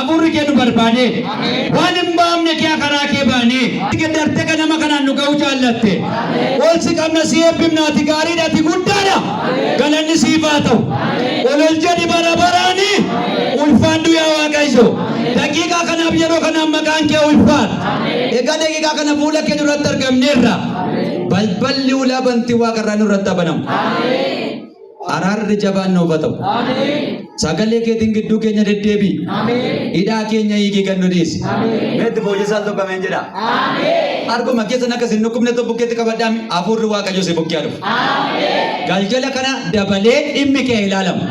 Afurri kee nu barbaade. Waan hin baamne kee karaa kee baane. Dartee kan nama kanaan nu ga'uu jaallatte. Ol si qabna si eebbifnaati gaariidhaati guddaadha. Galanni siif haa ta'u. Olol jedhi bara baraani. Ulfaadhu yaa Waaqayyo. Daqiiqaa kanaaf yeroo kanaaf maqaan kee ulfaadha. Egaa daqiiqaa kana fuula kee duratti argamneerra. Balballi ulaa bantii waaqarraa nurratti banamu. Araarri jabaan nuuf haa ta'u. Sagalee keetiin gidduu keenya deddeebi. Hidhaa keenya hiikii kan nu dhiisi. Meetti fooyyesaan tokkameen jedha. Arguma keessan akkasiin nukkubne tokko bukkeetti qabadhaami hafuurri Waaqayyo si bukkee dhufu. Galgala kana dabalee dhimmi kee ilaalamu.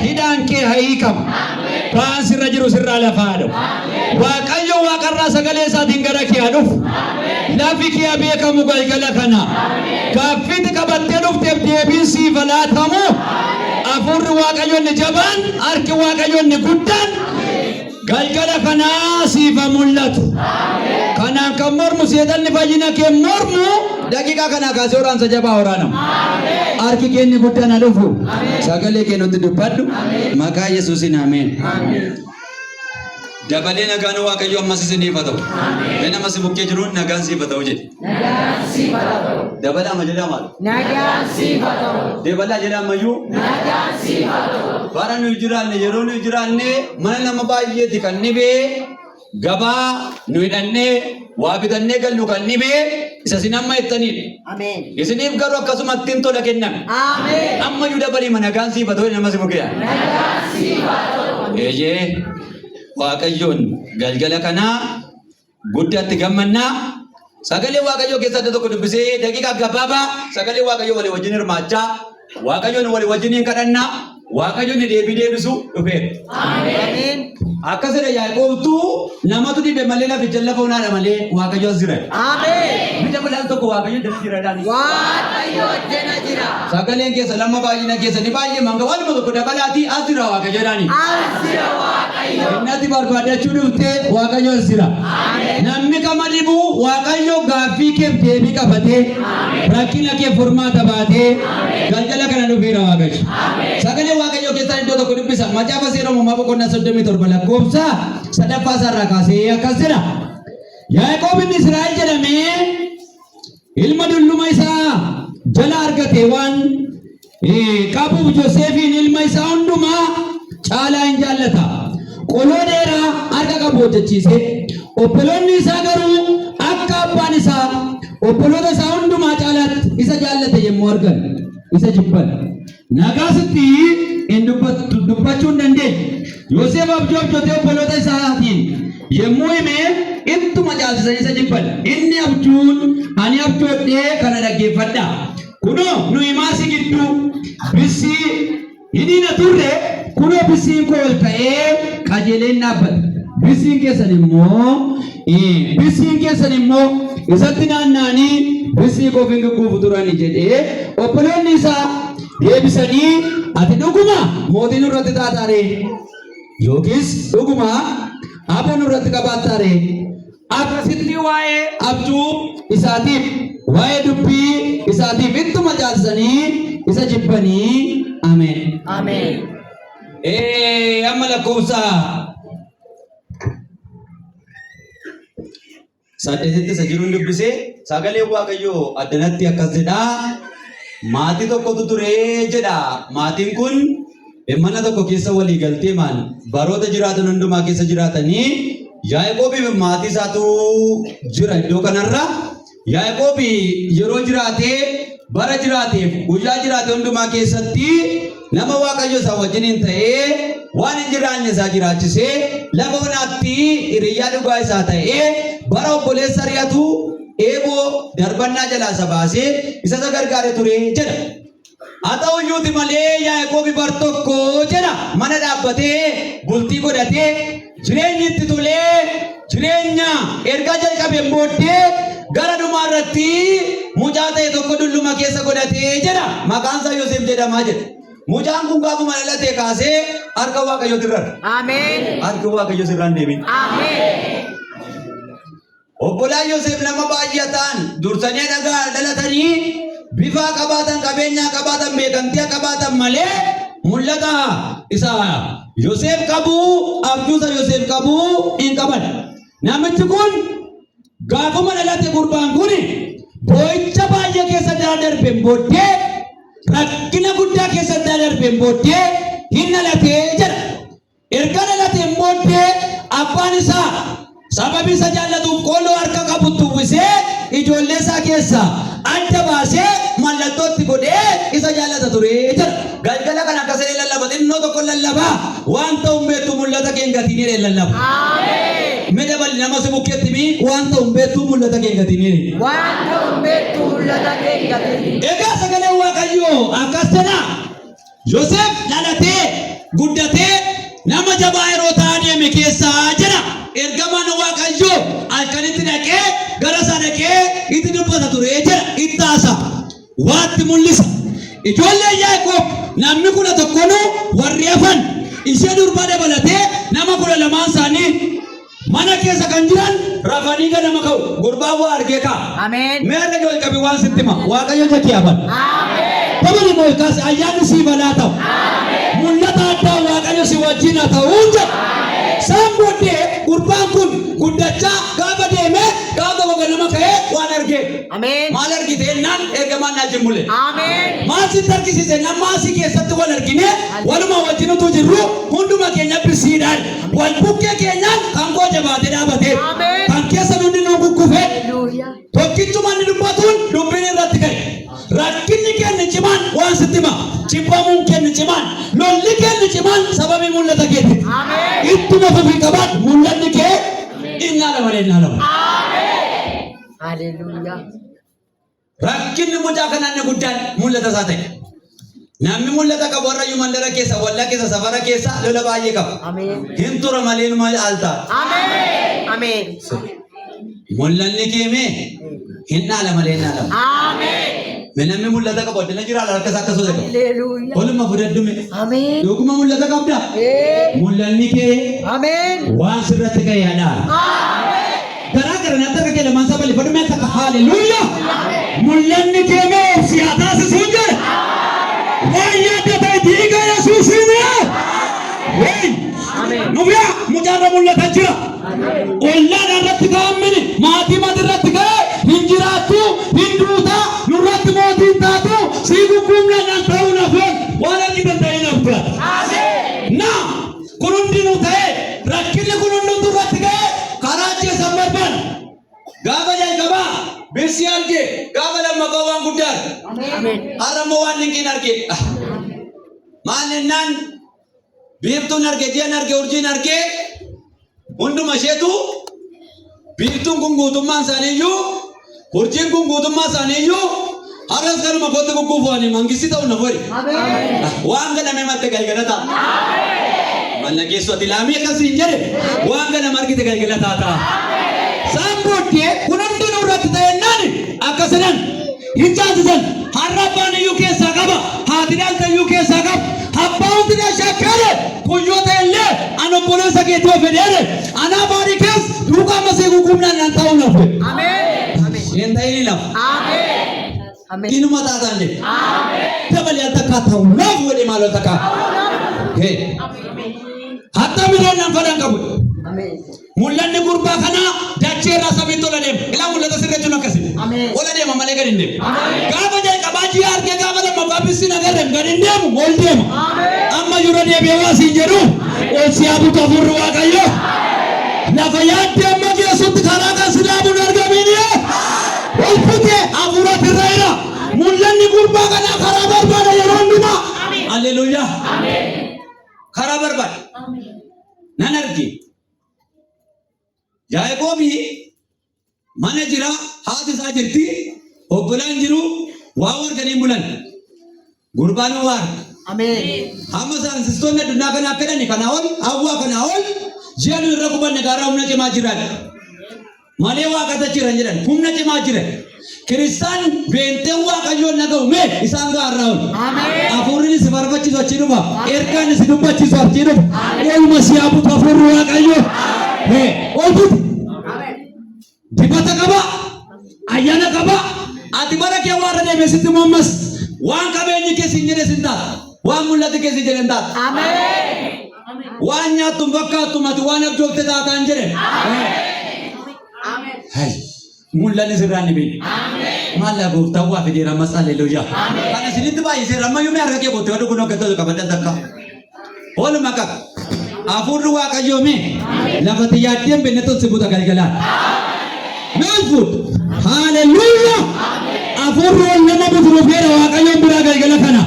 Hidhaan kee haa hiikamu. Ba'aan sirra jiru sirraa lafaa haa dhufu. Waaqayyo waaqarraa sagalee isaatiin gara kee haa dhufu. Lafi kee haa beekamu galgala kana. Gaaffiitti qabattee dhufteef deebiin siif laatamu. Hafuurri Waaqayyo inni jabaan, harki Waaqayyo inni guddaan galgala kanaa siif mul'atu. Kanaan kan mormu seetanni fayyina kee mormu daqiiqaa kanaa kaasee waraansa jabaa waraanamu. Harki kee inni guddaan haa dhufu. Sagalee kee nutti dubbadhu. Maqaa Yesuusiin ameen. Dabalee nagaan Waaqayyo ammas isiniif haa ta'u. Nama si bukkee jiruun nagaan siif haa ta'u jedhe. Nagaan siif haa ta'u. Dabalaa ma jedhaa maal? Nagaan siif haa ta'u. Dabalaa jedhaa mayyuu? Nagaan siif haa ta'u. Bara nuyi jiraanne yeroo nuyi jiraanne mana nama baay'eeti kan dhibee gabaa nuyi hidhannee waa bitannee gallu kan dhibee isa isin amma jettaniidha. Ameen. Isiniif garuu akkasuma ittiin tola kennan. Ameen. Ammayyuu dabalii ma nagaan siif haa ta'u nama si bukkee. Nagaan siif haa ta'u. Eeyyee. Waaqayyoon galgala kanaa guddaatti gammannaa. Sagalee Waaqayyoo keessatti tokko dubbisee daqiiqaa gabaabaa sagalee Waaqayyoo walii wajjin hirmaachaa Waaqayyoon walii wajjin hin kadhannaa. Waaqayyoon deebii deebisu dhufeera. Ameen. Akkasidha Yaaqoobtu namatu dhibe malee laficha lafa onaadha malee Waaqayyo as jira. Ameen. Bita bilaan tokko Waaqayyo jala jira daani. Waaqayyo jala jira. Sagaleen keessa lamma baay'ina keessa ni baay'ee manga waluma tokko dabalaatii as jira Waaqayyo daani. As jira Waaqayyo. Innatti barbaadachuu dhuftee Waaqayyo as jira. Ameen. Namni kama dhibu Waaqayyo gaaffii keef deebii qabatee rakkina keef furmaata baatee galgala kana dhufeera Waaqayyo. Ameen. Sagalee Waaqayyo keessaa iddoo tokko dubbisa. Macaafa seera uumamaa boqonnaa 37 lakkoofsa sadaffaa isaarraa kaasee akkas jedha. Yaaqoob inni Israa'el jedhamee ilma dulluma isaa jala argate waan qabuuf Yoosefiin ilma isaa hundumaa caalaa hin jaallata. Qoloo dheeraa harka qabu hojjechiise. Obboloonni isaa garuu akka abbaan isaa obboloota isaa hundumaa caalaatti isa jaallate yommuu argan isa jibban. Nagaasitti hin dubbachuu hin dandeenye. Yoosef abjootee obboloota isaatiin yommuu hime ittuma caalchisan isa jibban. Inni abjuun ani abjoodhee kana dhaggeeffadha. Kunoo nuyi maasii gidduu bissii hidhiina turre kunoo bissiin koo ol ta'ee qajeeleen dhaabbata. Bissiin keessan immoo isatti naanna'anii bissii koof hin gugguufu turani jedhee obboloonni isaa deebisanii ati dhuguma mootii nurratti taataaree yookiis dhuguma aboo nurratti qabaattaaree akkasitti waa'ee abjuu isaatiif waa'ee dubbii isaatiif ittuma caalchisanii isa jibbanii. Ameen. Ameen. Amma lakkoofsa 8 isa jiruun dubbisee sagalee Waaqayyoo addanatti akkas jedha. Maatii tokkotu ture jedha. Maatiin kun mana tokko keessa walii galtee baroota jiraatan hundumaa keessa jiraatanii Yaaqoob maatii isaatu jira iddoo kanarra. Yaaqoob yeroo jiraatee bara jiraateef guyyaa jiraate hundumaa keessatti nama Waaqayyo isaa wajjiniin ta'ee waan hin jiraanne isaa jiraachisee lafa onaatti hiriyyaa dhugaa isaa ta'ee bara obboleessa ari'atu eeboo darbannaa jalaa isa baasee isa gargaare ture jedha. Haa ta'u iyyuuti malee Yaaqoob bar tokko jedha mana dhaabbatee bultii godhatee jireenyi itti tolee jireenya erga jalqabeen booddee gara dhumaa irratti mucaa ta'e tokko dulluma keessa godhatee jedha. Maqaan isaa Yoosef jedhamaa jedha. Mucaan kun gaafuma dhalatee kaasee harka Waaqayyootti irra. Ameen. Harka Waaqayyoo sirraan deebiin. Ameen. Obbolaan Yoosef nama baay'ataan dursanii dhagaa dhalatanii bifa qabaatan qabeenyaa qabaatan beekamtii qabaatan malee mul'ata isa Yoosef qabu abjuusa Yoosef qabu hin qaban. Namichi kun gaafuma dhalate gurbaan kun boo'icha baay'ee keessa darbeen booddee rakkina guddaa keessa darbeen booddee hin dhalatee jedha. Erga dhalateen booddee abbaan isaa sababii isa jaallatuuf qolloo harka qabutti uwwisee ijoollee isaa keessaa adda baasee mallattootti godhee isa jaallata ture jedha. Galgala kana akkasii lallaba xinnoo tokko lallabaa waan ta'uun beektu mul'ata kee hin gatiin lallaba. Meda bal nama si bukkeetti mi waan ta'uun beektu mul'ata kee hin gatiin. Waan ta'uun beektu mul'ata kee hin gatiin. Egaa sagalee Waaqayyoo akkas jedha. Yoosef dhalatee guddatee nama jabaa yeroo ta'aa deeme keessaa jedha. Ergamaan Waaqayyoo halkanitti dhaqee gara isaa dhaqee itti dubbata ture jedha. Itti haasa waatti mul'isa. Ijoollee Yaaqoob namni 11 warri hafan ishee durbaa dabalatee nama 12 isaanii mana keessa kan jiran rafanii ganama ka'u. Gurbaan waa argee ka'a. Ameen. Meerra yoo qabi waan sitti hima Waaqayyo jechi yaban. Ameen. Tabani moo kaas ayyaanni si balaa ta'u. Ameen. Mul'ata addaa Waaqayyo si wajjin haa ta'u jedha. Isaan booddee gurbaan kun guddachaa gaafa deemee gaafa ganama ka'ee waan argee. Ameen. Maal argite ennaan ergamaan naajin mulle. Ameen. Maal sitti argisiise nama asii keessatti wal argine waluma wajjin utuu jirru hunduma keenya bisiidhaan wal bukkee keenyaan kan koo jabaatee dhaabatee kan keessa nuti nu kukkufee tokkichuma ni dubbatuun dubbiin irratti ka'e. Rakkinni keenya cimaan waan sitti hima cibbamuun keenya cimaan lolli keenya cimaan sababii mul'ata keeti. Ittuma fufii qabaat mul'anni kee innaa lama. Haleluuyaa. Rakkinni mucaa kanaan guddaan mul'ata isaa ta'e. Namni mul'ata qabu warrayyuu mandara keessa wallaa keessa safara keessa lola baay'ee qaba. Ameen. Hin tura malee numa alta. Ameen. Ameen. Mul'anni kee mee hin dhaala malee hin dhaala. Ameen. Namni mul'ata qabu addana jira harka isaa akkasuma ta'e. Haleluuyaa. Oluma fudhadhume. Ameen. Dhuguma mul'ata qabda. Mul'anni kee Ameen. waan sirratti ka'e yaadaan. Ameen. Garaa gara natti akka kee lamaan sabali fadhume akka haleluuyaa. Mul'anni kee mee si haa taasisuu jedhe. Waan yaadda ta'e dhiiga Yesuusiin. Nubiyaa mucaarra mul'ata jira. Ollaan irratti ka'amini maatii mati irratti ka'e hin jiraattu hin duuta nurratti mootiin taatu sii gugguumna nan ta'uu nafoon waan argi danda'e nafta. Na kun hundinuu ta'e rakkinni kun hundumtu irratti ka'e karaa jeessan barbaada. Gaafa jalqabaa birsi arge gaafa lammaffaa waan guddaa har'ammoo waan dinqiin arge. Maal jennaan biiftuun arge ji'an arge urjiin arge hunduma isheetu biiftuun kun guutummaan isaaniiyyuu urjiin kun guutummaa isaaniiyyuu har'as kanuma kootti gugguufuudhaan mangisti ta'u na foyi. Waan ganame matte galgala ta'a. Manna keessatti laamii akkasiin jedhe waan ganama argite galgala ta'a. Isaan booddee kun hundinuu irratti ta'ennaan akkasinan hin caasisan har'a abbaan iyyuu keessaa qaba haati dhaalta iyyuu keessaa qaba. Abbaan hundi shakkale kuyyoota illee an obboleessa keetii of fedheere anaa baadii keessa duukaa masee gugguumnaan nan ta'uu nafe. Ameen. Hin ta'ini lafa. Ameen. Inuma taataan jedhe. Dabalee takkaa ta'uu naaf godhe maaloo takkaa. Hatta midhaan nan fadhan qabu. Mul'anni gurbaa kanaa dachee irraa samii tola deema. Ilaa mul'ata sirra jechuun akkasi. Ola deema malee gadi hin deemu. Gaafa jalqabaa ji'a argee gaafa lammaffaa bissi nagarreem gadi hin deemu ol deema. Amma yura deebi'ee waa siin jedhu ol si haabutu hafuurri Waaqayyoo. Lafa yaadde amma keessatti karaa kan si dhaabuun argamini. Ol futee hafuuratti irra jira. Mul'anni gurbaa kanaa karaa barbaada yeroo hundumaa. Alleluuyaa. Karaa barbaada. Nan arge. Yaaqoobi mana jira haati isaa jirti obbolaan jiru waa warganii bulan gurbaan waar. Amma saansistoonni addunyaa kana akka dhani kana ol hawwaa kana ol jiran irra qubanne gaara humna cimaa jiran malee waaqata jiran jedhan humna cimaa jiran kiristaan beenteen waaqayyoon naga'ume isaan gaarraa ol hafuurri si barbachiisu achi dhufa ergaan si dubbachiisu achi dhufa eenyuma si haabutu hafuurri waaqayyoo olfuti dibata qaba ayyaana qaba ati bara kee waan deeme sitti muammas waan qabeenyi kee siin jedhe sin ta'a waan mul'ate keessa jedhan taata. Ameen. Waan nyaattu fakkaattu mati waan abjoofte taataan jedhan. Hai mul'anni sirraan ni beeku. Maallaa gooftaan waa fidee rammas haleluuyaa. Kana isinitti baay'isee ramma yoomii harka kee boottee wadda kunoo gattoo qabadda takka. Ooluma qaba. Hafuurri Waaqayyoomii lafatti yaaddeen bennetuun si buuta galgalaan. Meelfuud haleluuyaa. Hafuurri wal nama butu dhufeera Waaqayyoon biraa galgala kana.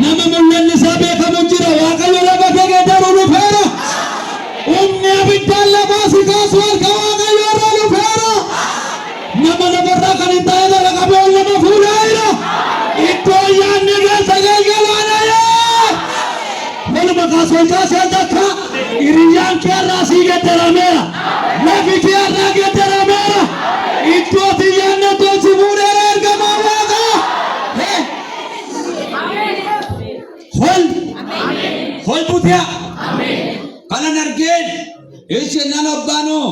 Nama mul'anni isaa beekamu jira Waaqayyo lafa kee geeddaruu dhufeera. Humni abiddaan lafaa si kaasu harka Waaqayyo irraa dhufeera. Nama lafarraa kan hin taane lafa qabee ol nama fuudheera. Iddoo yaadni keessa galgalaana yaa. Waluma kaasuu kaasee takka hiriyyaan kee irraa sii geeddarameera. Lafi kee irraa geeddarameera. Iddoo xiyyaanni iddoo si fuudheera ergamaa Waaqaa. Hol butia. Kanan argeen isheen nan obbaanoo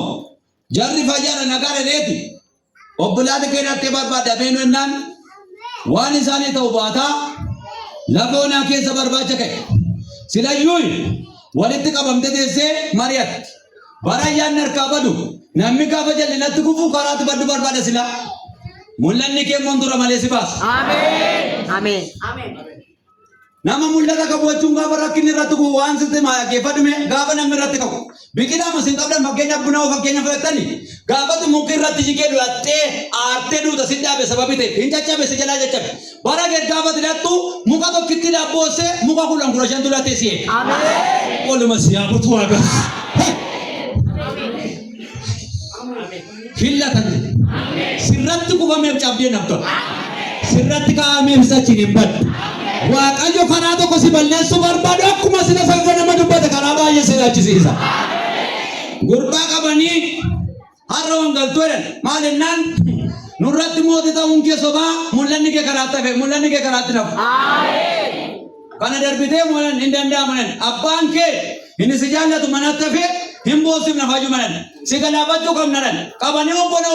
jarri fayyada nagara leeti. Obbolaati keenyatti barbaada beeknaan waan isaanii ta'u baata lafa onaa keessa barbaacha ka'e. Silayyuu walitti qabamte teessee mari'atti. Bara ayyaanni harkaa badu namni gaafa jallinatti kufuu karaatti baddu barbaada sila. Mul'anni kee mondura malee si baasa. Ameen. Ameen. Ameen. Nama mul'ata qabu jechuun gaafa rakkinni irratti kufu waan sitti geeffadhume gaafa namni irratti qabu. Biqilaa masiin qabdan fakkeenya bunaa fakkeenya fudhatanii gaafa muka irratti jigee dhulattee aartee duuta si dhaabe sababii ta'e hin caccabe si jalaa caccabe. Bara gad gaafa hidhattu muka tokkitti dhaabboose muka 10 dhulatee si eega. Ameen. Waluma si yaabutu waaqa. Fillatan sirratti kufameef cabdee nafta. Sirratti kaa'ameef sachiin hin baddu. Waaqayyo karaa tokko si balleessuu barbaadu akkuma sina sanga nama dubbate karaa baay'ee si laachisiisa. Gurbaa qabanii har'a wangaltoodhan maal jennaan nurratti mootii ta'uun kee sobaa mul'anni kee karaatti hafe mul'anni kee karaatti nafu. Kana darbitee mul'an hin danda'aman abbaan kee inni si jaallatu manatti hafe hin boosif nafaaju manan si galaafachuu qabnanan qabanii obbola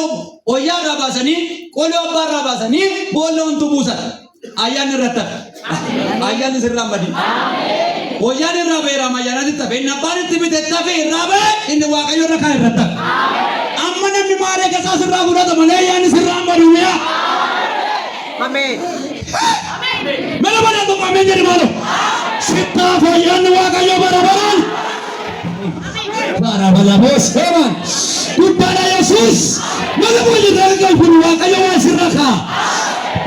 wayyaa irraa baasanii qolee abbaa irraa baasanii boolla wantu buusan. Ayyaanni irratti ayyaanni sirraan badii. Wayyaan irraa beeraa ayyaanatti tafe inni abbaan itti bite tafe irraa bee inni Waaqayyo irra kaan irratti tafe. Amma namni maaree keessaa sirraa fudhata malee ayyaanni sirraan baduu mi'a. Ameen. Mala badaa tokko ameen jedhi maalo. Sittaaf ayyaanni Waaqayyo bara baraan. Bara bala booseeman. Guddaadha Yesuus. Mala booda dargaa kun Waaqayyo waan sirra kaa.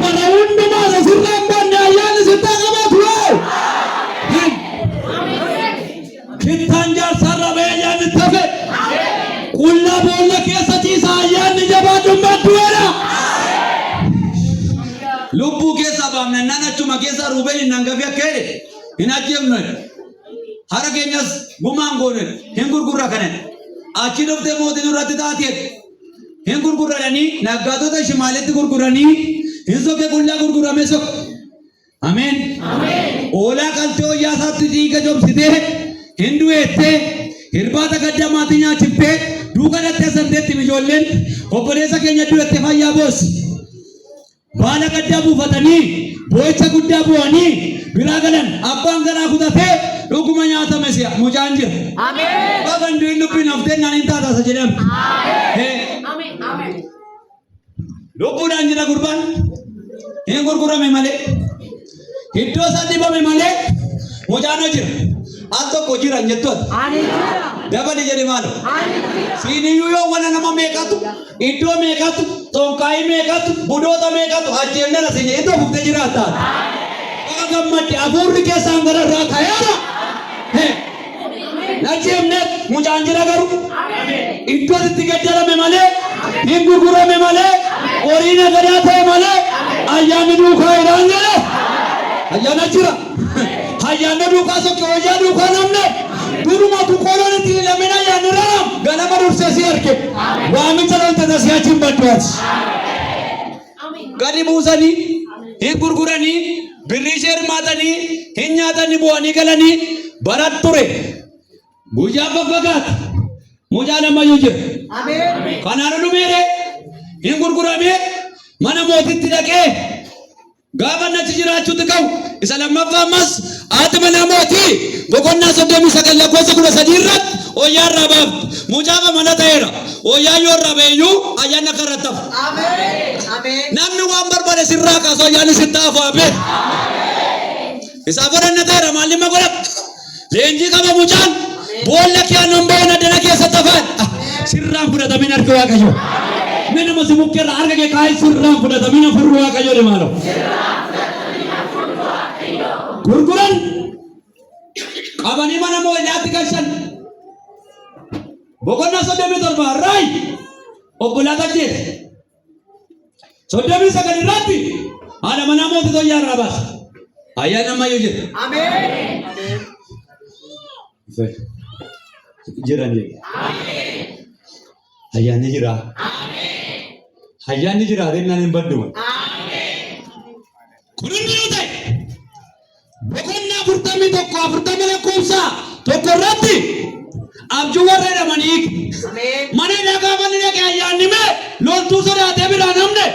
Para hundumaa sirraan banne ayyaanni sittaa qabaatu yoo. Kittaan jaarsarra bee ayyaanni tafe. Qullaa boolla keessa ciisa ayyaanni jabaadhuun badduudha. Lubbuu keessa baafne nan achuma keessa ruubeen hin hangafi akka jedhe hin ajjeefne. Hara keenyas gumaan goone hin gurgurra kanan. Achi dhuftee mootiin irratti taatee hin gurgurranii naggaatota shimaaletti gurguranii. Insoke kullaa gurgurame sok. Ameen. Oolaa qaltee wayyaa isaatti dhiiga jobsitee hindu'eettee hirbaata gaddamaatii nyaachiftee duuka dhattee sandeetti ijoolleen obboleessa keenya du'ettee fayyaa boossi. Baala gaddaa buufatanii boo'icha guddaa bu'anii biraa galan abbaan garaa kutatee dhuguma nyaatame si'a mucaan jira. Ameen. Bagan du'in dubbiin haftee naan hin taataasa jedhame. Ameen. Lubbuudhaan jira gurbaan hin gurgurame malee iddoo isaa dibame malee mucaan jira al tokko jira jettoota dabali jedhe maalo siiniyyuu yoo wana nama meeqatu iddoo meeqatu xonkaayii meeqatu budoota meeqatu ajjeennara sinye iddoo fuftee jiraata akka gammadde hafuurri keessaan gara irraa ka'eera najjeemneet mucaan jira garuu iddoo itti gaddarame malee hin gurgurame malee Orina gadaa ta'e malee ayyaanni duukaa irraan jedhe ayyaana jira ayyaanni duukaa sokke hojjaa duukaa namne duruma tuqooloon itti lamina ayyaanni raram ganama dursee si arge waamicha loltata si achiin badduwaati. Gadi buusanii hin gurguranii birrii ishee hirmaatanii hin nyaatanii bu'anii galanii barat ture guyyaa faffagaata mucaan ammayyuu jira. Kanaan dhumeere hin gurgurame mana mootitti dhaqee Gaafa natti jiraachuutu qabu isa lammaffaa ammas haati manaa mootii boqonnaa 39 lakkoofsa 13 irratti wayyaa irraa baaftu mucaafa mana ta'eera wayyaa yoo irraa ba'eeyyuu ayyaana akka irratti hafu. Namni waan barbaade sirraa kaasu ayyaanni sitti hafu abee. Isaa godhanna ta'eera maalima godhatu leenjii qaba mucaan boolla kiyaanon ba'een addana keessatti hafaan sirraan fudhatamin harka Waaqayyoo. Mana masih mungkin harga ke kai sirram pada tamina furwa kayo de malo. Gurguran. Abani mana mau lihat kasan. Bokona sudah meter barai. Obola kaje. Sudah bisa kali rati. Ada mana mau itu ya rabas. Ayah nama yujir. Amin. Jiran je. Amin. Ayah ni jira. Amin. Ayyaanni jiraate naan badduma. Kunin minuutai. Boqonnaa 41 lakkoofsa tokko irratti abjuu warra jedhamanii mana dhagaa manni dhaqee ayyaanni mee loltuu sodaatee biraa namne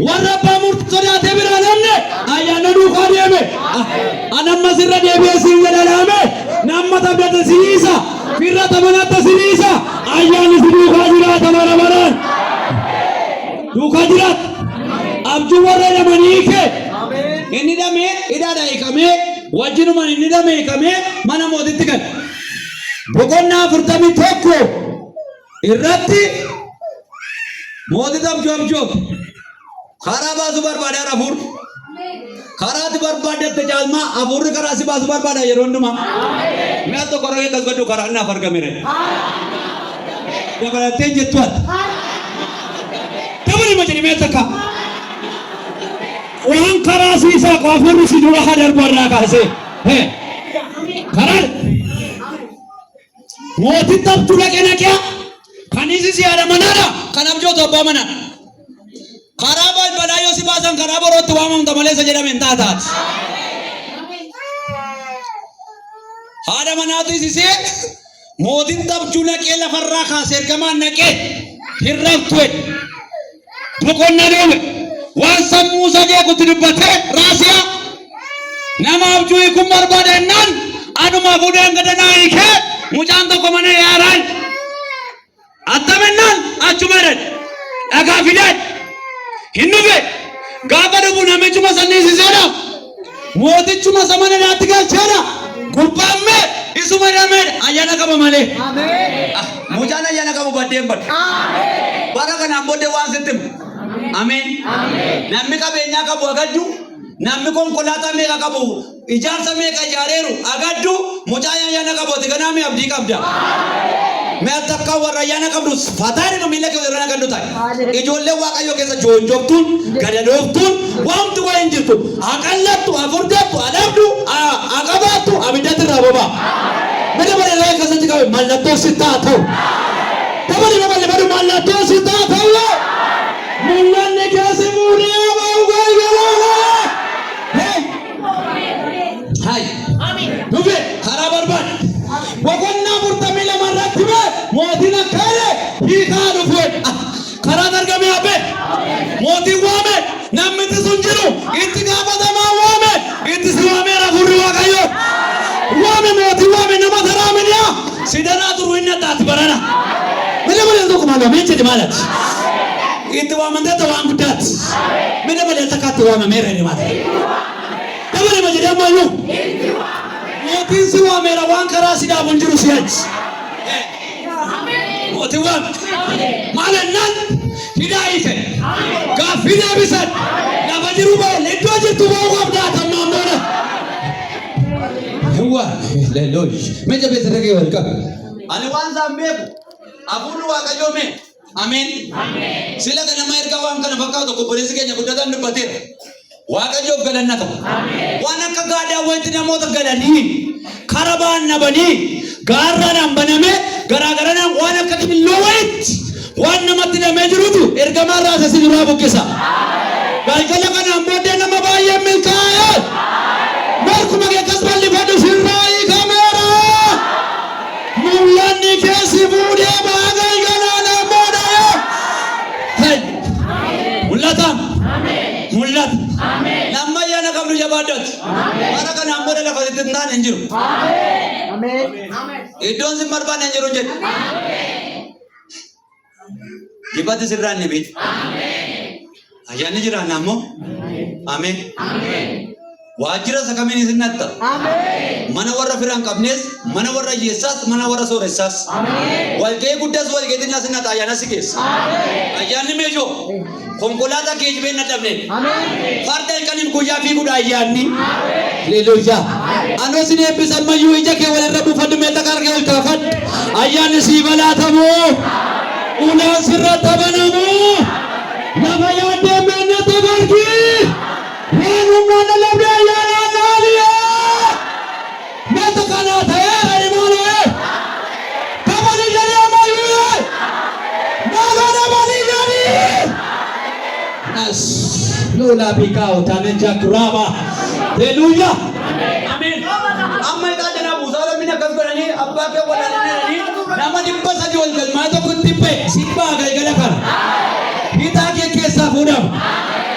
warra abbaa murtii sodaatee biraa namne ayyaana duukaa deeme. Anammas irra deebi'ee siin jedhalaame namma taphate siniisa firra taphanatta siniisa ayyaanni si duukaa jiraata bara baraan. Duka jirat, abjuu warra jedhamanii ke. Inni dhamee hidhaadhaa hiikamee wajjinumaan inni dhamee hiikamee mana mootitti gale. Boqonnaa 41 irratti mootitti abjuu karaa baasu barbaada hafuur. Karaatti barbaadatte caalmaa hafuurri karaa si baasu barbaada yeroo hundumaa. Mi'a tokko ragee kas godhu karaa naaf argamire. Dabalattee jettuudha. Kabari macam ni metaka. Orang karasi sa kafir si dua hadar barna kasi. Karar. Moti tab tula kena kya? Kanisi si ada mana ada? Kanam jo tu apa mana? Karabal balayo si pasang karabor tu amam tamale saja dah minta tat. Ada mana tu sisi? Moti tab tula kela farra kasir kaman nake. Hirap tuet. Boqonnaa deeme waan sammuu sagee kutti dubbatee raasiyaa nama abjuu kun barbaadannaan anuma fuudheen gadanaa hiikee mucaan tokko mana yaaraan attamennaan achuma jedhan dhagaa fideen hin dhufe gaafa dhufu namichuma sanniisiseedha mootichuma samana dhaatti galcheedha gubbaammee isuma dhameedha ayyaana qaba malee. Mucaan ayyaana qabu baddeen badde bara kanaan booddee waan sittim. Amin. Namni qabeenyaa qabu agaddu namni konkolaataa meeqa qabu ijaarsa meeqa ijaareeru agaddu mucaa ayyaana qabooti kanaami abdii qabda. Mee takka warra ayyaana qabdu fataani mamila ke warra gaddu ta'i. Ijoollee Waaqayyoo keessa joonjoftuun gadadoftuun waamtu waa hin jirtu aqallattu afurdattu adabdu aqabaattu abiddatti irraa boba. Mida bara illee keessatti qabe mallattoo sittaa ta'u. Dabali dabali badu mallattoo sittaa ta'u. Mul'anni keessa fuudhee baawwan galaa. Hai. Dhufe karaa barbaade. Boqonnaa 42 irratti mootiin akkaalee hiikaa dhufe. Karaa argamee hafe. Mootiin waame namni itti sun jiru itti gaafatamaa waame itti si waamee hafuurri Waaqayyoo. Waame mootiin waame nama taraa miidhaa sidanaa turu inni addaatti barana. Mana mana tokko maal waamee jedhi maalati. Itu waamante waan guddaati. Mina malee takkaatti waamameera inni maata. Dabali ma jedhee ammayyuu. Mootiin si waameera waan karaa si dhaabuun jiru si achi. Mootiin waame. Maalennaan hidhaa hiike. Gaaffii deebisan. Lafa jiru baay'ee iddoo jirtu baay'ee qabdaa tammaan booda. Waa leellooyi. Meeshaa beeksisa dhagee wal qabu. Ani waan isaan beeku hafuurri Waaqayyoo mee. Amin. Sila kana erga waan kana fakkaatu obboleessi keenya guddatan dubbateera. Waaqayyoof galanna ta'u. Waan akka gaadaa wanti namoota galanii karabaan nabanii gaarraan banamee garaagaraan waan akka qilloo wayitti waan namatti hidhamee jirutu ergamaa raasa si duraa buqqisa. Galgala kanaan booddee nama baay'ee milkaa'e. Markuma kee akkas bal'ifadhu sirraa hiikameera. Mul'anni keessi fuudhee baagay galaa. Mul'ata. mul'at. Nama ayyaana qabnu jabaadhat. Bara kana ammoo lafa itti hin taane hin jiru. Iddoon sin barbaanne hin jiru jedhe. Dibatti sirraan ni beekti. Ayyaanni jiraan ammoo. Ameen. Waajjira isa kamiin isin natta. Mana warra firaan qabnees, mana warra hiyyeessaas, mana warra sooressaas. Walga'ii guddaas walga'ii xinnaas natta ayyaana si keessa. Ayyaanni meeshoo konkolaataa geejjibeen na dhabne. Farda ilkaniin guyyaa fiiguudha ayyaanni. Haleluuyaa. Anoo sin eebbisan mayyuu ija kee walirra buufadhu meetta qarqee ol kaafadhu. Ayyaanni sii balaatamoo. Ulaan sirra tabanamoo. Lafa yaaddee meenne tabarkii. Nana labda ayyaana naaliya. Meetta kanaa ta'ee animaalee. Kabali jedhee amayyuu. Naagana bali jedhee. As lola bikao taneja kuraba. Haleluuyaa. Amen. Amma itaa jana buusaa mina kas godhanii abbaa kee walaananii nama dhibba sadii ol galmaa tokko dhibbe sibbaa galgala kana. Hiitaa kee keessaa fuudhama.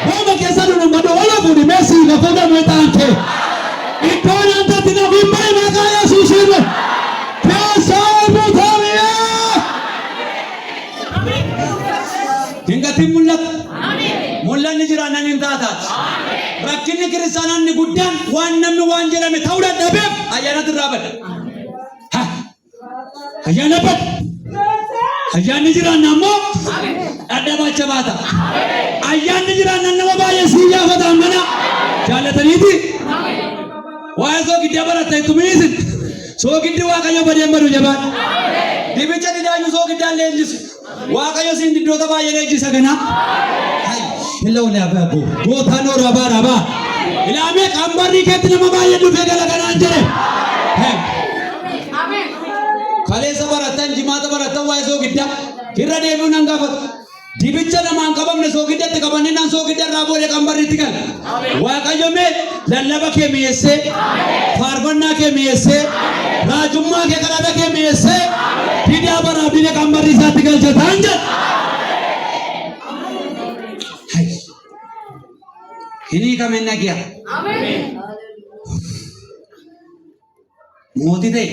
Baba keessa nunu mado wala fuudhi meesii ka fuudhamu itaan kee. Iddoon antatti na himmaa maqaa Yesuusiin. Keessaa buutamiyaa. Hingatiin mul'ata. Mul'anni jiraannan hin taataati. Rakkinni kiristaanonni guddaan waan namni waan jedhame ta'uu dadhabeef ayyaanatti irraa bada. Ayyaana bada. Ayyaanni jiraanna ammoo dhadhabacha baata. Ayyaanni jiraannan nama baay'ee sii yaafata mana jaalataniiti. Waa'ee soogiddaa baratta itti miisin. Soogiddi Waaqayyo badeen badu jabaan. Dibicha didaayyuu soogiddaan leenjisu. Waaqayyo siin diddoota baay'ee leenjisa ganaa. Hello Nababu. Goota no raba. Ilame kambarri keetti nama baay'ee dhufee gala kanaan jedhe. Amen. Kaleessa baratan jimaata baratan waa'ee soogiddaa irra deebi'uu nan gaafatu. Dibicha namaan qabamne soogiddatti qabannee nan soogidda irraa boodee kambarritti gala. Waaqayyo mee lallaba kee mi'eessee, faarfannaa kee mi'eessee, raajummaa kee kadhata kee mi'eessee, didaa baraabdine kambarri isaatti galchataan jedhe. Hini kami nagia. Amen. Moti deh.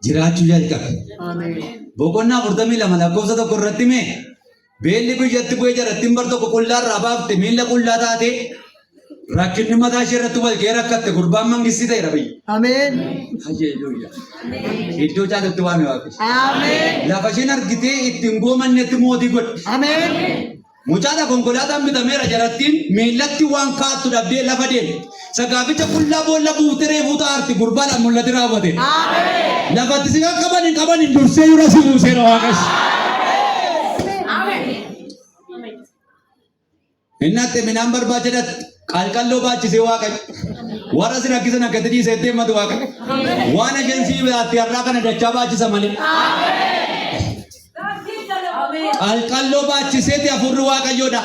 Jiraachuu jalqabe. Amen. Boqonnaa 42 lakkoofsa tokko irratti mee beelli biyyatti bu'ee jaratti hin bar tokko qullaa irraa baafte miilla qullaa taate rakkinni mataa ishee irratti wal ga'ee rakkatte gurbaan mangistii ta'eera biyya. Amen. Haleluuyaa. Iddoo jaallatti waame waaqni. Amen. Lafa isheen argitee ittiin goomannetti mootii godhe. Amen. Mucaala konkolaataan bitameera jarattiin miillatti waan kaattu dhabdee lafa deemte. Sagaaficha qullaa boolla buutee reefuu ta'arti gurbaadhaan mul'ati raawwate. Amen. Lafatti si qaban hin dursee yura si buuseera waaqas. Amen. Innaatti minaan barbaachisadatti qalqalloo baachisee waaqayyo. Warra si rakkisan akkatti dhiisee deematu waaqayyo. Waan ejensii biraatti har'aa kana dachaa baachisa malee. Amen. Qalqalloo baachiseeti afurri waaqayyoodha.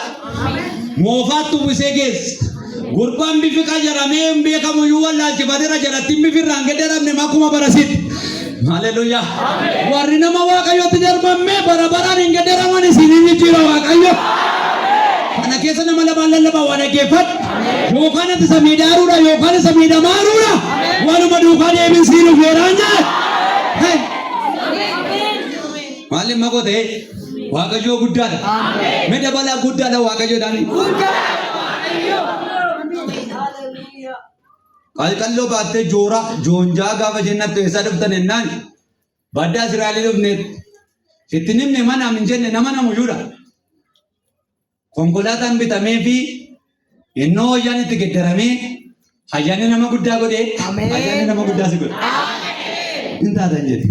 Moofaattu bisee geesse. Gurbaan bifi qajaramee hin beekamu iyyuu wallaalchifateera jarattiin bifirraan gedderamne makuma barasitti. Haleluuyaa. Warri nama waaqayyootti darbammee bara baraan hin gedderaman isin jijjiira waaqayyo. Kana keessa nama lamaan lallabaa waan dhaggeeffadhu. Yookaan ati isa miidhaaruudha yookaan isa miidhamaaruudha. Waluma duukaa deebinsiin ufeeraan jaa. Maalli makoo ta'e? Waaqayyo guddaadha. Amen. Mee dabalaa guddaadha waaqayyoodhaan. Qalqalloo baattee joora joonjaa gaafa jennatti eessa dhuftan ennaan baddaa Israa'elii dhufneet itti nimne mana hin jenne nama namuyyuudha. Konkolaataan bitamee fi innoo hoyyaan itti geddaramee ayyaanni nama guddaa godhee ayyaanni nama guddaa si godhe. Hin taatan jedhe.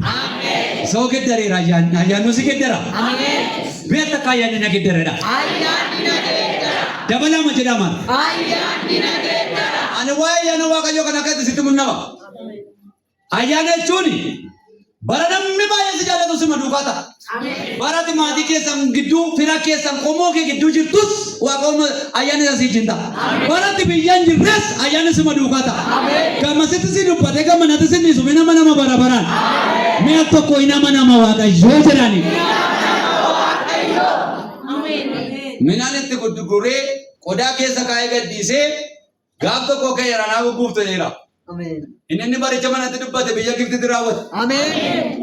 Soo geddareera ayyaannu si geddara. Beekta akka ayyaanni na geddareedha. Dabalama jedhama. Ani waa'ee ayyaana waaqayyoo kana akkatti sitti mul'ama. Ayyaana jechuun bara namni baay'ee si jaallatu si maduukaa ta'a. Bara maatii keessan gidduu fira keessan qomoo kee gidduu jirtus waaqayyoon ayyaana isa siif jinta. Bara biyyaan jirres ayyaana si maduukaa ta'a. Gammasitti si dubbate gammanatti si dhiisu nama nama bara baraan. Mee tokko nama waaqayyoo jedhani. Minanitti gurguree qodaa keessa kaa'ee gaddisee gaaf tokko ka'e ranaa gugguuftu jira. Amen. Inni baricha manatti dubbate biyya Gibxitti raawwata. Amen.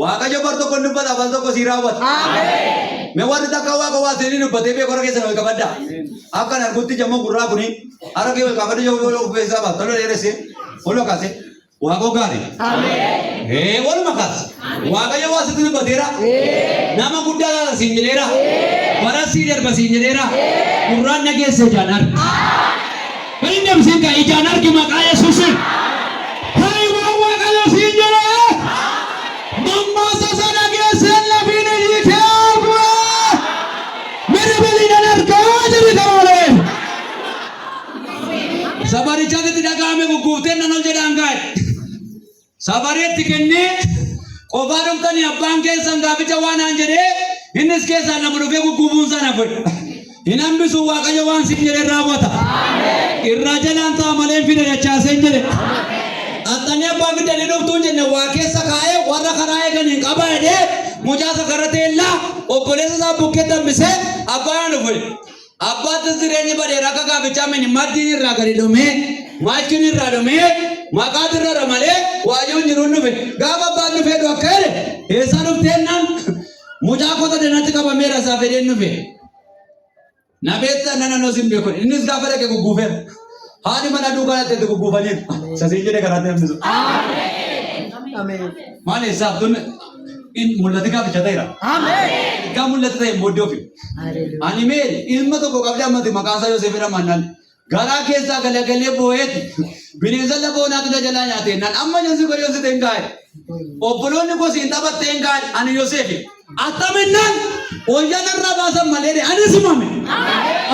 Waaqayyo bar tokko dubbata bal tokko si raawwata. Amen. Me warri takka waaqa waasanii dubbatee beekora keessa wal qabadda. Akkan argutti jammoo gurraa kuni harka wal qabadde yoo beesaa baata toloo dheeresse oloo kaase waaqoo gaarii. Amen. Walumaa kaase waaqayyo waasitti dubbateera. Nama guddaa siin jedheera. Bara sii darba siin jedheera. Gurraan nageesse jaanar. Bari namsiin ka ijaanar ki maqaa Yesuusin. Hai waaqayyo siin jedhee. Mammaa sasa nageesseen lafiin hiikeefu. Mere baliidhaan argaa jirri kamaalee. Sabarichaatti dhagaame gugguuftee nan ol jedhaan gaa'e. Sabareetti kennee qofaa dhumtanii abbaan keessan gaaficha waan aan jedhee innis keessaan nama dhufee gugguufuun sana fedhe. Hin hambisu waaqayyo waan siin jedhee raawwata. Irraa jalaan ta'a malee fide dachaaseen jedhe. Attanii abbaa fidanii dhuftuun jenne waa keessa kaa'ee warra karaa eeganiin qaba jedhee mucaasa karra teellaa obboleessa isaa bukkee dambisee abbaan dhufe. Abbaattis jireenyi badee rakka gaafichaa mini maddiin irraa gadi dhumee maachiin irraa dhumee maqaat irra malee waajuun jiruun dhufe. Gaafa abbaan dhufee akka jedhe eessaa dhufteennaan mucaa kota danatti qabameera isaa fedheen dhufe. Na beektaa nana noosin beekun innis gaafa dhaqe gugguufeera. Haani mana duukaatti itti gugguufaniin sasiin jedhe karaatti hambisu. Amen. Maal eessaaf tun mul'ati gaaficha ta'eera. Amen. Gaa mul'ati ta'e booddee ofi. Hallelujah. Ani meeri ilma tokko qabdee ammatti maqaan isaa Yoosef jedhamannaan garaa keessaa galagalee boo'eeti. Bineensa lafa onaatu jalaa nyaatee naan amma nyaansi godhe Yoosef ta'e hin gaa'e. Obboloonni kosiin taphattee hin gaa'e ani Yoosef. Attaminnaan wayyaa narraa baasan malee ani simame.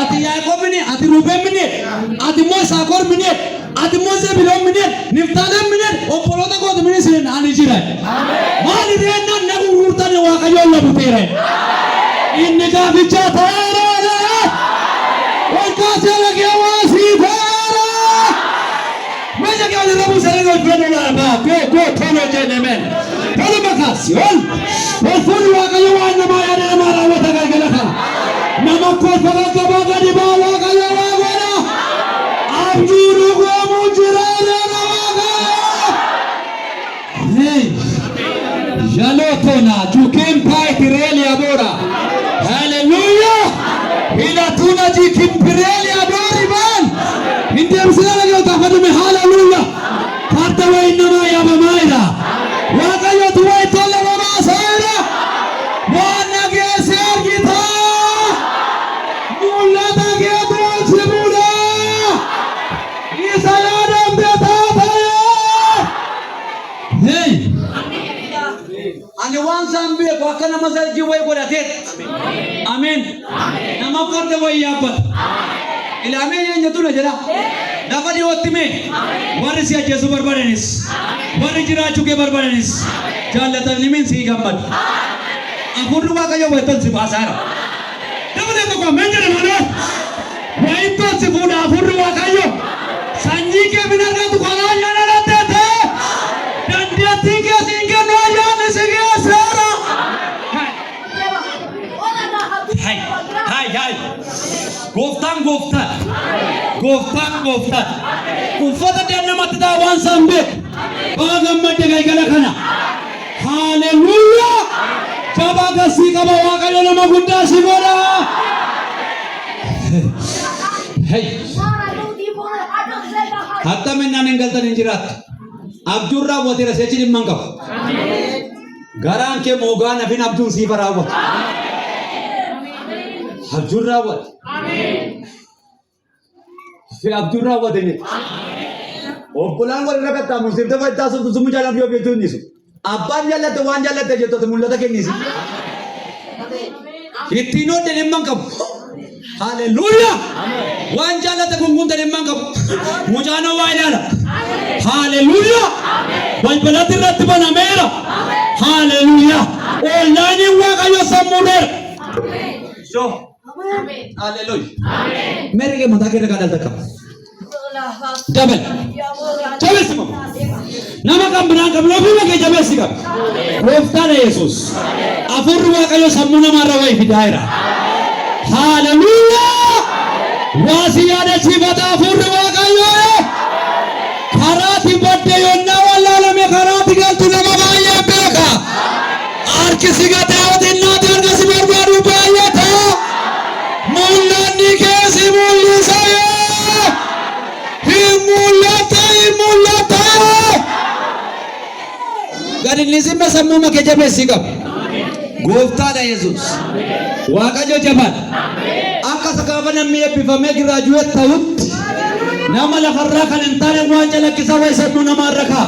Ati Yaaqoob mini, ati Ruubeen mini, ati immoo Isaakor mini, ati immoo Zebiloon mini, Niftaalem mini, obboloota kooti mini siin ani jira. Maali reennaan na gurgurtanii Waaqayyoon labuteera. Inni gaaficha ta'eera. Walkaasee lagee waasii ta'eera. Meeshaa kee walirra buusanii hojjetu laata? Go tolo jennemen. Tolo makaasi ol. Ol fuudhi Waaqayyo waan namaa yaada namaa raawwata galgala kana. Nama kolfata gabaa gadi baa Waaqayyo waa godha. Abjuu dhugoomu jiraale Waaqayyo. Jalotona jukin pai tireli abora. Hallelujah. Ila tuna jikin pireli abori man. Indem sila lagi utafadu me hallelujah. Karta wa inama ya bamaira. Waaqayyo tuwa itolle bama saira. Wana geser kita. Mulata getu sibura. Isayadam betata. Hey. Ani waan sambe ko akkana masalji way godhateet. Amen. Nama farde way yaabbat. Ilaamee eenyu tuna jedha. Lafa dhiyootti mee warri si ajjeesuu barbaadanis warri jiraachuu kee barbaadanis jaallatanii min sii gammadu. Afurri Waaqayyo wayitoon si baasaara. Dabalee tokko ameen jedhe malee wayitoon si fuudha afurri Waaqayyo sanyii kee min argatu kanaa ayyaana dhanteete dandeettii kee siin kennu ayyaanni si geesseera. Hai. Gooftaan. Uffata namatti ta'a waan isaan beeku. Baga gammadde galgala kana. Hallelujah. Jabaa gasii qaba Waaqayyo nama guddaa si godha. Hattaminnaan hin galtan hin jiraattu. Abjuun raawwateera seechi dhimma hin qabu. Garaan kee moogaa nafin abjuun siifa raawwata. Abjuun raawwate. Fi abjuun raawwate ni. Obbolaan warri rakkataa musiibta fayyisaa sun sumu jaalatu yoo beektu inni sun. Abbaan jaallate waan jaallate jettoota mul'ata kennisi. Ittiin oodde dhimma hin qabu. Hallelujah. Waan jaallate gungunta dhimma hin qabu. Mucaanoo waa ilaala. Hallelujah. Balbalatti irratti banameera. Hallelujah. Ollaaniin Waaqayyo sammuudheera. So. Hallelujah. Meri ke mata kira kadal takam. Double. Jabes mo. Nama kam berang kam lobi bagi jabes sikap. Gooftaan Yesus. Afurri Waaqayyo sammuu namaa rawaa fi daayira. Hallelujah. Waasiyaada sifataa furri waaqayyoo karaati badde yonnaa wallaalame karaati galtu nama baay'ee beeka. Harkisi gataawotinnaati harkasi barbaadu baay'ata. Mul'anni keesi mul'isa hin mul'ata. Gadinni simma sammuu makee jabeessi qaba. Gooftaadha Yesuus. Waaqayyo jabaadha. Akka sakaafa namni eebbifamee giraajuweet ta'utti nama lafarraa kan hin taane waan calaqqisaa wayisannu namaan rakaa.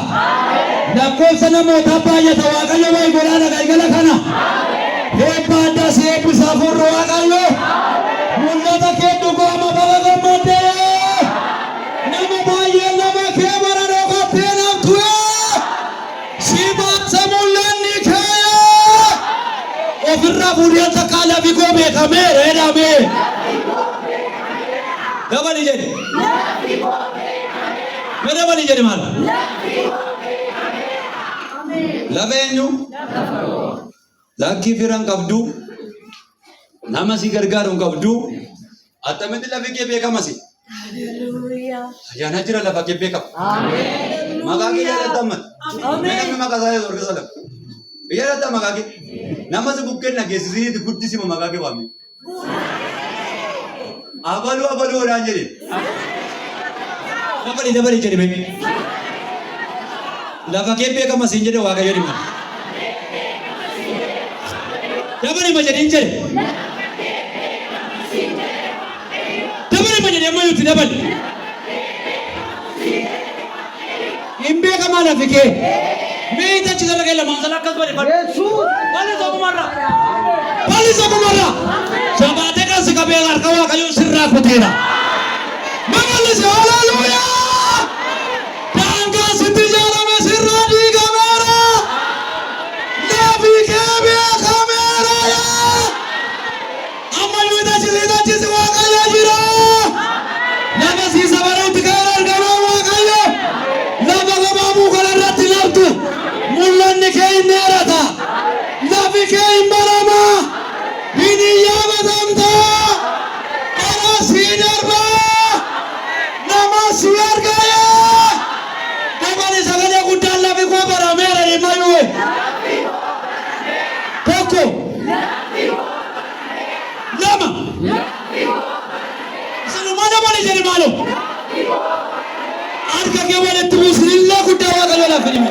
Lakkoofsa namootaa baay'ata waaqayyo wayi godhaadha galgala kana. Eebba addaa si eebbisaa furru waaqayyo. Mul'ata kee dhugaama baga gammaddee. Nama baay'ee nama kee bara dhokattee namtu'e. Si baasa mul'anni kee. Ofirraa fuudhee takkaa lafi koo beekamee reedhamee. Dabali jedhe. Mee dabali jedhe maal? Lafa eenyu? Lakkii firan qabdu. Nama si gargaaru hin qabdu. Attamitti lafi kee beekamasi? Ayyaana jira lafa kee beekama. Maqaa kee yaadatamman. Mee namni maqaa isaa yoo orgisa lafa. Yaadata maqaa kee. Nama si bukkeen nageessisiiti guddisima maqaa kee waamne. Abaluu odhaan jedhe. Dabali jedhe mee. Lafa kee beekama siin jedhe waaqayyo dhimma. Dabali ma jedhe hin jedhe. Dabali ma jedhe amma yuuti dabali. Hin beekama lafi kee. Mee itachi sana kee lamaan sana akkas bade fadhu. Bali sokumarra. Sabaatee kan si qabee harka waaqayyoon sirraa kuteera. Mamalisi hallelujaa. Daangaa sitti ijaarame sirraa diigameera. Lafi kee beekameera. Ammayyuu itachi waaqayyo jira. Lafa siisa bareetti kan argamu waaqayyo. Lafa gabaabuu kanarratti laftu. Mul'anni kee hin dheerata. Lafi kee hin barama. Hini yaabatamta. Bara si darba. Nama si argaya. Dabali sagalee guddaan lafi koo barameera himayuu. Tokko. Lama. Isinuma dabali jedhi maaloo. Harka kee walitti buusin illee guddaa waaqayyo lafi hime.